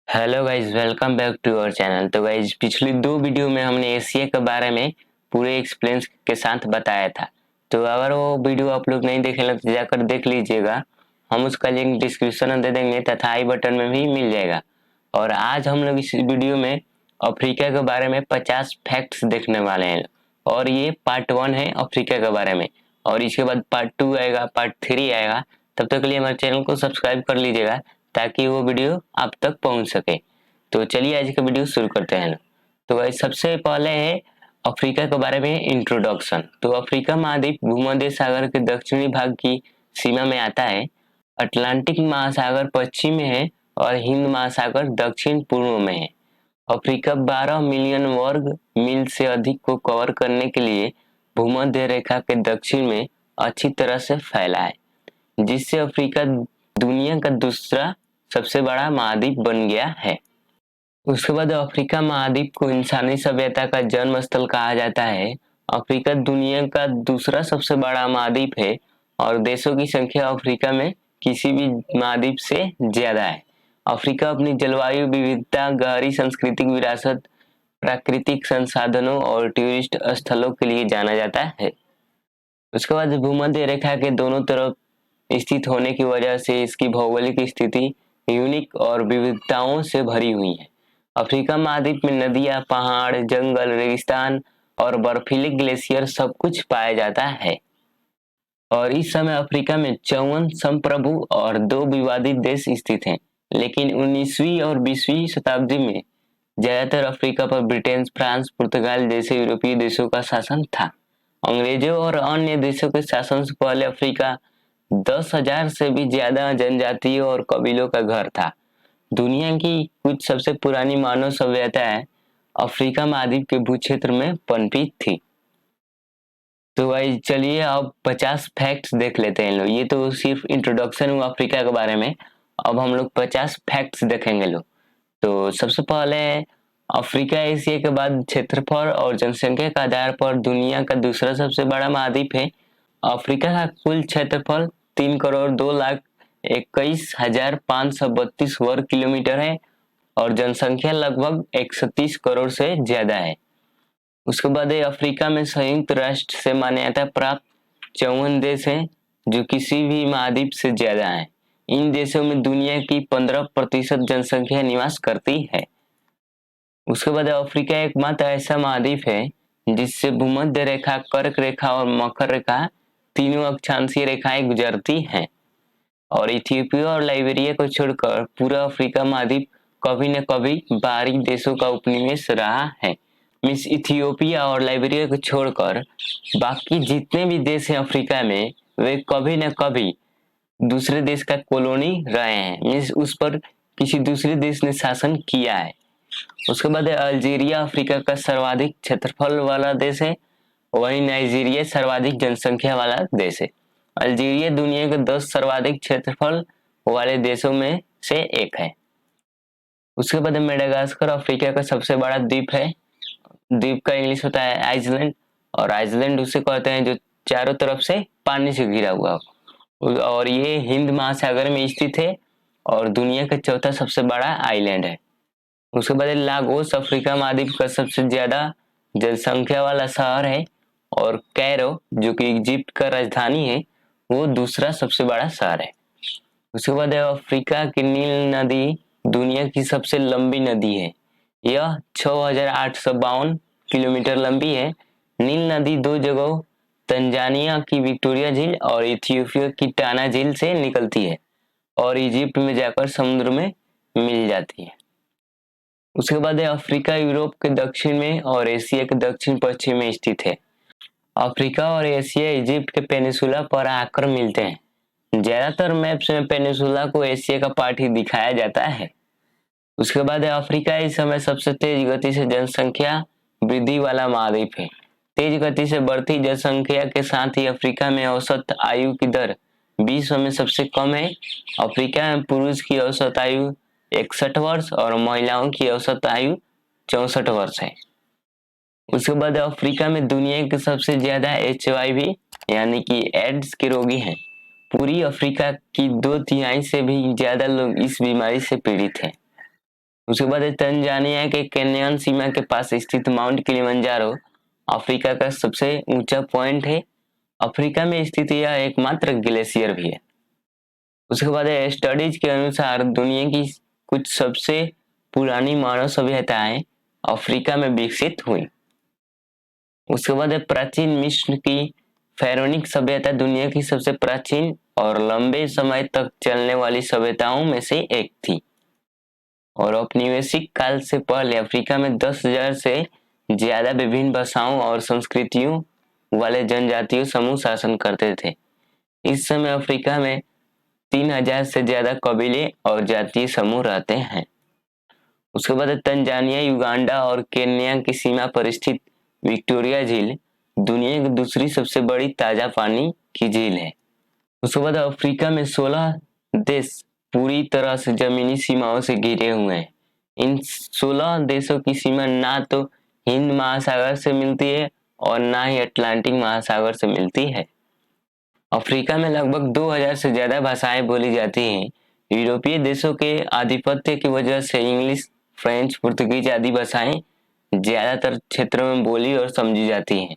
Hello guys, welcome back to our channel. तो guys, पिछली दो वीडियो में हमने एशिया के बारे में पूरे एक्सप्लेन के साथ बताया था। तो अगर वो वीडियो आप लोग नहीं देखे तो जाकर देख लीजिएगा। हम उसका लिंक डिस्क्रिप्शन में दे देंगे तथा आई बटन में भी मिल जाएगा। और आज हम लोग इस वीडियो में अफ्रीका के बारे में 50 फैक्ट्स देखने वाले हैं। और ये पार्ट 1 है अफ्रीका के बारे में, और इसके बाद पार्ट 2 आएगा, पार्ट 3 आएगा। तब तक के लिए हमारे चैनल को सब्सक्राइब कर लीजिएगा ताकि वो वीडियो आप तक पहुंच सके। तो चलिए आज का वीडियो शुरू करते हैं। तो भाई सबसे पहले है अफ्रीका के बारे में इंट्रोडक्शन। तो अफ्रीका महाद्वीप भूमध्य सागर के दक्षिणी भाग की सीमा में आता है। अटलांटिक महासागर पश्चिम में है और हिंद महासागर दक्षिण पूर्व में है। अफ्रीका 12 मिलियन वर्ग मील से अधिक को कवर करने के लिए भूमध्य रेखा के दक्षिण में अच्छी तरह से फैला है, जिससे अफ्रीका दुनिया का दूसरा सबसे बड़ा महाद्वीप बन गया है। उसके बाद अफ्रीका महाद्वीप को इंसानी सभ्यता का जन्म स्थल कहा जाता है। अफ्रीका दुनिया का दूसरा सबसे बड़ा महाद्वीप है और देशों की संख्या अफ्रीका में किसी भी महाद्वीप से ज्यादा है। अफ्रीका अपनी जलवायु विविधता, गहरी सांस्कृतिक विरासत, प्राकृतिक संसाधनों और टूरिस्ट स्थलों के लिए जाना जाता है। उसके बाद भूमध्य रेखा के दोनों तरफ स्थित होने की वजह से इसकी भौगोलिक स्थिति यूनिक और विविधताओं से भरी हुई है। अफ्रीका महाद्वीप में नदियां, पहाड़, जंगल, रेगिस्तान और बर्फीले ग्लेशियर सब कुछ पाया जाता है। और इस समय अफ्रीका में 54 संप्रभु और 2 विवादित देश स्थित हैं। लेकिन 19वीं और 20वीं शताब्दी में ज्यादातर अफ्रीका पर ब्रिटेन, फ्रांस, पुर्तगाल जैसे यूरोपीय देशों का शासन था। अंग्रेजों और अन्य देशों के शासन से पहले अफ्रीका 10,000 से भी ज्यादा जनजातियों और कबीलों का घर था। दुनिया की कुछ सबसे पुरानी मानव सभ्यताएं अफ्रीका महाद्वीप के भूक्षेत्र में पनपी थी। तो भाई चलिए अब 50 फैक्ट्स देख लेते हैं लोग। ये तो सिर्फ इंट्रोडक्शन हुआ अफ्रीका के बारे में। अब हम लोग 50 फैक्ट्स देखेंगे लोग। तो सबसे पहले अफ्रीका एशिया के बाद क्षेत्रफल और जनसंख्या के आधार पर दुनिया का दूसरा सबसे बड़ा महाद्वीप है। अफ्रीका का कुल क्षेत्रफल 3,02,21,532 वर्ग किलोमीटर है और जनसंख्या लगभग 130 करोड़ से ज्यादा है। उसके बाद अफ्रीका में संयुक्त राष्ट्र से मान्यता प्राप्त 54 देश हैं जो किसी भी महाद्वीप से ज्यादा हैं। इन देशों में दुनिया की 15% जनसंख्या निवास करती है। उसके बाद अफ्रीका एकमात्र ऐसा महाद्वीप है जिससे भूमध्य रेखा, कर्क रेखा और मकर रेखा तीनों अक्षांशीय रेखाएं गुजरती हैं। और इथियोपिया और लाइबेरिया को छोड़कर पूरा अफ्रीका महाद्वीप कभी न कभी बाहरी देशों का उपनिवेश रहा है। मीन्स इथियोपिया और लाइबेरिया को छोड़कर बाकी जितने भी देश हैं अफ्रीका में, वे कभी न कभी दूसरे देश का कॉलोनी रहे हैं। मीन्स उस पर किसी दूसरे देश ने शासन किया है। उसके बाद अल्जीरिया अफ्रीका का सर्वाधिक क्षेत्रफल वाला देश है। वहीं नाइजीरिया सर्वाधिक जनसंख्या वाला देश है। अल्जीरिया दुनिया के 10 सर्वाधिक क्षेत्रफल वाले देशों में से एक है। उसके बाद मेडागास्कर अफ्रीका का सबसे बड़ा द्वीप है। द्वीप का इंग्लिश होता है आइसलैंड, और आइसलैंड उसे कहते हैं जो चारों तरफ से पानी से घिरा हुआ हो। और ये हिंद महासागर में स्थित है और दुनिया का चौथा सबसे बड़ा आइलैंड है। उसके बाद लागोस अफ्रीका महाद्वीप का सबसे ज्यादा जनसंख्या वाला शहर है। और कैरो जो कि इजिप्ट का राजधानी है, वो दूसरा सबसे बड़ा शहर है। उसके बाद अफ्रीका की नील नदी दुनिया की सबसे लंबी नदी है। यह 6,852 किलोमीटर लंबी है। नील नदी दो जगहों, तंजानिया की विक्टोरिया झील और इथियोपिया की टाना झील से निकलती है और इजिप्ट में जाकर समुद्र में मिल जाती है। उसके बाद अफ्रीका यूरोप के दक्षिण में और एशिया के दक्षिण पश्चिम में स्थित है। अफ्रीका और एशिया इजिप्ट के पेनिसुला पर आकर मिलते हैं। ज्यादातर मैप्स में पेनिसुला को एशिया का पार्ट ही दिखाया जाता है। उसके बाद अफ्रीका इस समय सबसे तेज गति से जनसंख्या वृद्धि वाला महाद्वीप है। तेज गति से बढ़ती जनसंख्या के साथ ही अफ्रीका में औसत आयु की दर विश्व में सबसे कम है। अफ्रीका में पुरुष की औसत आयु 61 वर्ष और महिलाओं की औसत आयु 64 वर्ष है। उसके बाद अफ्रीका में दुनिया के सबसे ज्यादा HIV यानी कि एड्स के रोगी हैं। पूरी अफ्रीका की 2/3 से भी ज्यादा लोग इस बीमारी से पीड़ित हैं। उसके बाद तंजानिया के केन्यान सीमा के पास स्थित माउंट किलिमंजारो अफ्रीका का सबसे ऊंचा पॉइंट है। अफ्रीका में स्थित यह एकमात्र ग्लेशियर भी है। उसके बाद स्टडीज के अनुसार दुनिया की कुछ सबसे पुरानी मानव सभ्यताएं अफ्रीका में विकसित हुई। उसके बाद प्राचीन मिस्र की फेरोनिक सभ्यता दुनिया की सबसे प्राचीन और लंबे समय तक चलने वाली सभ्यताओं में से एक थी और औपनिवेशिक काल से पहले अफ्रीका में 10,000 से ज्यादा विभिन्न भाषाओं और संस्कृतियों वाले जनजातीय समूह शासन करते थे। इस समय अफ्रीका में 3,000 से ज्यादा कबीले और जातीय समूह रहते हैं। उसके बाद तंजानिया, युगांडा और केन्या की सीमा पर स्थित विक्टोरिया झील दुनिया की दूसरी सबसे बड़ी ताजा पानी की झील है। उसके बाद अफ्रीका में 16 देश पूरी तरह से जमीनी सीमाओं से घिरे हुए हैं। इन 16 देशों की सीमा ना तो हिंद महासागर से मिलती है और ना ही अटलांटिक महासागर से मिलती है। अफ्रीका में लगभग 2,000 से ज्यादा भाषाएं बोली जाती हैं। यूरोपीय देशों के आधिपत्य की वजह से इंग्लिश, फ्रेंच, पुर्तगीज आदि भाषाएं ज्यादातर क्षेत्रों में बोली और समझी जाती हैं।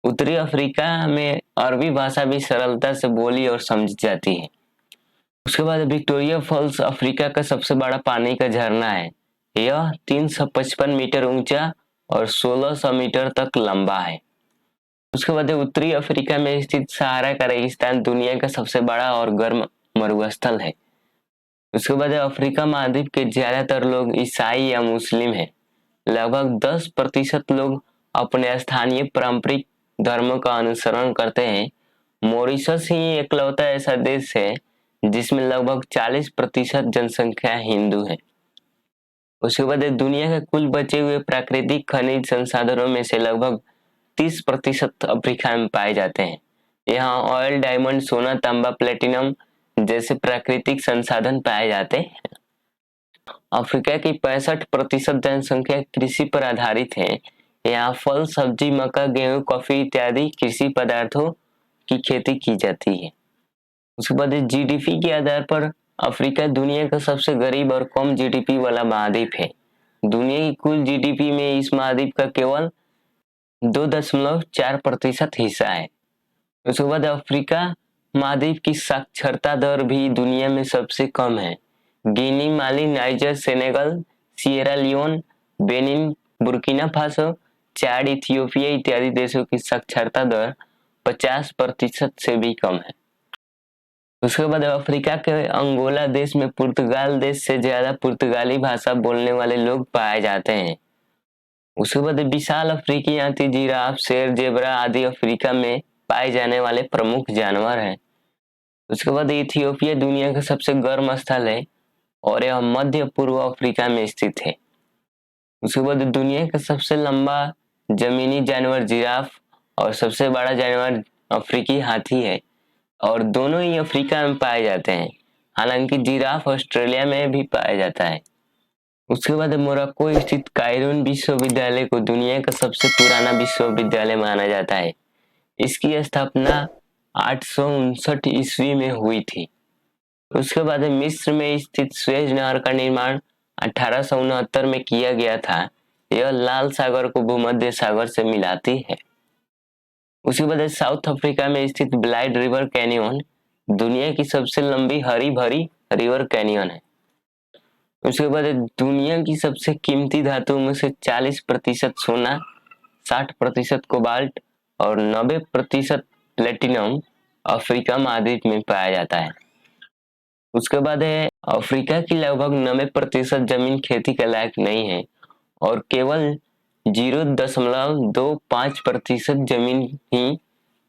उत्तरी अफ्रीका में अरबी भाषा भी सरलता से बोली और समझी जाती है। उसके बाद विक्टोरिया फॉल्स अफ्रीका का सबसे बड़ा पानी का झरना है। यह 355 मीटर ऊंचा और 1600 मीटर तक लंबा है। उसके बाद उत्तरी अफ्रीका में स्थित सहारा का रेगिस्तान दुनिया का सबसे बड़ा और गर्म मरुस्थल है। उसके बाद अफ्रीका महाद्वीप के ज्यादातर लोग ईसाई या मुस्लिम हैं। लगभग 10% लोग अपने स्थानीय पारंपरिक धर्मों का अनुसरण करते हैं। मॉरिशस ही इकलौता ऐसा देश है जिसमें लगभग 40% जनसंख्या हिंदू है। उसके बाद दुनिया के कुल बचे हुए प्राकृतिक खनिज संसाधनों में से लगभग 30% अफ्रीका में पाए जाते हैं। यहाँ ऑयल, डायमंड, सोना, तांबा, प्लेटिनम जैसे प्राकृतिक संसाधन पाए जाते हैं। अफ्रीका की 65% जनसंख्या कृषि पर आधारित है। यहाँ फल, सब्जी, मक्का, गेहूं, कॉफी इत्यादि कृषि पदार्थों की खेती की जाती है। उसके बाद जीडीपी के आधार पर अफ्रीका दुनिया का सबसे गरीब और कम जीडीपी वाला महाद्वीप है। दुनिया की कुल जीडीपी में इस महाद्वीप का केवल 2.4% हिस्सा है। उसके बाद अफ्रीका महाद्वीप की साक्षरता दर भी दुनिया में सबसे कम है। Guinea, Mali, Niger, Senegal, Sierra Leone, Benin, Burkina Faso, Chad, Ethiopia इत्यादि देशों की साक्षरता दर 50% से भी कम है। उसके बाद अफ्रीका के अंगोला देश में पुर्तगाल देश से ज्यादा पुर्तगाली भाषा बोलने वाले लोग पाए जाते हैं। उसके बाद विशाल अफ्रीकी हाथी, जिराफ, शेर, जेबरा आदि अफ्रीका में पाए जाने वाले प्रमुख जानवर हैं। उसके बाद इथियोपिया दुनिया का सबसे गर्म स्थल है और यह मध्य पूर्व अफ्रीका में स्थित है। उसके बाद दुनिया का सबसे लंबा जमीनी जानवर जिराफ और सबसे बड़ा जानवर अफ्रीकी हाथी है और दोनों ही अफ्रीका में पाए जाते हैं। हालांकि जिराफ ऑस्ट्रेलिया में भी पाया जाता है। उसके बाद मोरक्को स्थित कायरून विश्वविद्यालय को दुनिया का सबसे पुराना विश्वविद्यालय माना जाता है। इसकी स्थापना 859 ईस्वी में हुई थी। उसके बाद मिस्र में स्थित स्वेज नहर का निर्माण 1869 में किया गया था। यह लाल सागर को भूमध्य सागर से मिलाती है। उसके बाद साउथ अफ्रीका में स्थित ब्लाइड रिवर कैनियन दुनिया की सबसे लंबी हरी भरी रिवर कैनियन है। उसके बाद दुनिया की सबसे कीमती धातुओं में से 40% सोना, 60% कोबाल्ट और 90% प्लेटिनम अफ्रीका महाद्वीप में पाया जाता है। उसके बाद है अफ्रीका की लगभग 90% जमीन खेती के लायक नहीं है और केवल 0.25% जमीन ही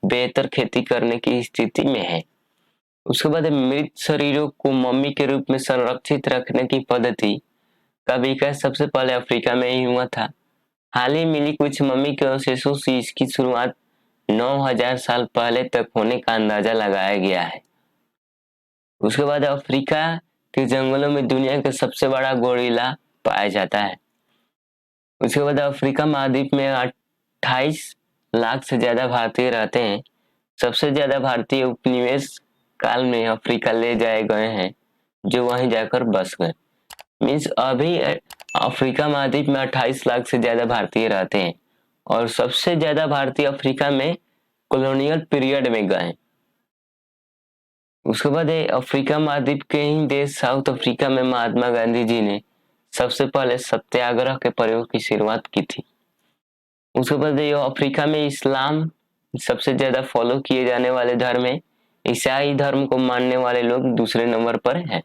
बेहतर खेती करने की स्थिति में है। उसके बाद मृत शरीरों को मम्मी के रूप में संरक्षित रखने की पद्धति का विकास सबसे पहले अफ्रीका में ही हुआ था। हाल ही मिली कुछ मम्मी के अवशेषों से इसकी शुरुआत 9,000 साल पहले तक होने का अंदाजा लगाया गया है। उसके बाद अफ्रीका के जंगलों में दुनिया का सबसे बड़ा गोरिल्ला पाया जाता है। उसके बाद अफ्रीका महाद्वीप में 28 लाख से ज्यादा भारतीय रहते हैं। सबसे ज्यादा भारतीय उपनिवेश काल में अफ्रीका ले जाए गए हैं जो वहीं जाकर बस गए। मीन्स अभी अफ्रीका महाद्वीप में 28 लाख से ज्यादा भारतीय रहते हैं और सबसे ज्यादा भारतीय अफ्रीका में कॉलोनियल पीरियड में गए। उसके बाद अफ्रीका महाद्वीप के ही देश साउथ अफ्रीका में महात्मा गांधी जी ने सबसे पहले सत्याग्रह के प्रयोग की शुरुआत की थी। उसके बाद ये अफ्रीका में इस्लाम सबसे ज्यादा फॉलो किए जाने वाले धर्म है। ईसाई धर्म को मानने वाले लोग दूसरे नंबर पर हैं।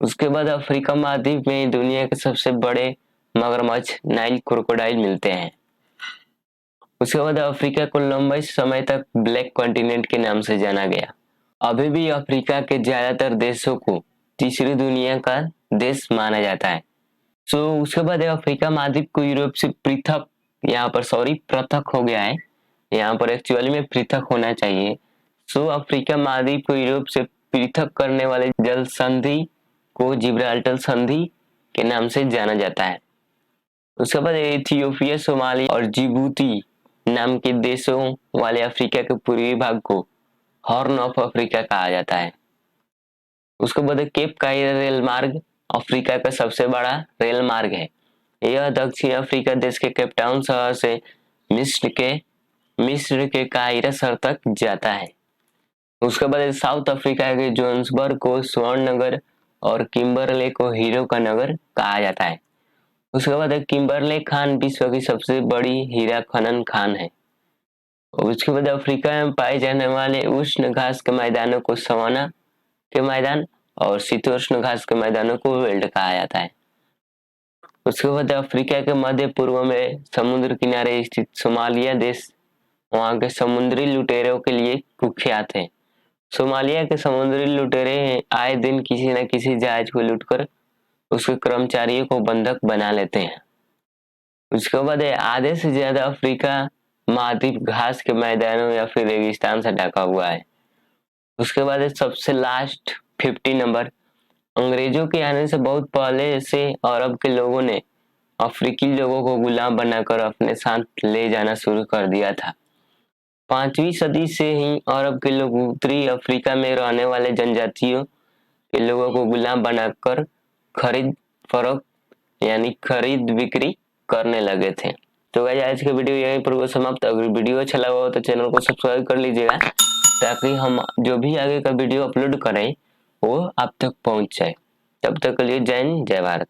उसके बाद अफ्रीका महाद्वीप में दुनिया के सबसे बड़े मगरमच्छ नाइल क्रोकोडाइल मिलते हैं। उसके बाद अफ्रीका को लंबे समय तक ब्लैक कॉन्टिनेंट के नाम से जाना गया। अभी भी अफ्रीका के ज्यादातर देशों को तीसरी दुनिया का देश माना जाता है। उसके बाद अफ्रीका महाद्वीप को यूरोप से पृथक, यहाँ पर पृथक हो गया है, यहाँ पर एक्चुअली में पृथक होना चाहिए। अफ्रीका महाद्वीप को यूरोप से पृथक करने वाले जल संधि को जिब्राल्टर संधि के नाम से जाना जाता है। उसके बाद इथियोपिया, सोमालिया और जिबूती नाम के देशों वाले अफ्रीका के पूर्वी भाग को हॉर्न ऑफ अफ्रीका कहा जाता है। उसके बाद केप कायरो रेल मार्ग अफ्रीका का सबसे बड़ा रेल मार्ग है। यह दक्षिण अफ्रीका देश के केपटाउन शहर से मिस्र के कायरो शहर तक जाता है। उसके बाद साउथ अफ्रीका के जोहान्सबर्ग को स्वर्ण नगर और किम्बरले को हीरो का नगर कहा जाता है। उसके बाद किम्बरले खान विश्व की सबसे बड़ी हीरा खनन खान है। उसके बाद अफ्रीका में पाए जाने वाले उष्ण घास के मैदानों को सवाना के मैदान और शीतोष्ण घास के मैदानों को वेल्ड कहा जाता है। उसके बाद अफ्रीका के मध्य पूर्व में समुद्र किनारे स्थित सोमालिया देश वहां के समुद्री लुटेरों के लिए कुख्यात है। सोमालिया के समुद्री लुटेरे आए दिन किसी न किसी जहाज को लूटकर उसके कर्मचारियों को बंधक बना लेते हैं। उसके बाद आधे से ज्यादा अफ्रीका महाद्वीप घास के मैदानों या फिर रेगिस्तान से ढका हुआ है। उसके बाद सबसे लास्ट 50 नंबर, अंग्रेजों के आने से बहुत पहले से अरब के लोगों ने अफ्रीकी लोगों को गुलाम बनाकर अपने साथ ले जाना शुरू कर दिया था। 5वीं सदी से ही अरब के लोग उत्तरी अफ्रीका में रहने वाले जनजातियों के लोगों को गुलाम बनाकर खरीद फरोख्त यानी खरीद बिक्री करने लगे थे। तो गाइस आज का वीडियो यहीं पर समाप्त। अगर वीडियो अच्छा लगा हो तो चैनल को सब्सक्राइब कर लीजिएगा ताकि हम जो भी आगे का वीडियो अपलोड करें वो आप तक पहुंच जाए। तब तक के लिए जय हिंद, जय भारत।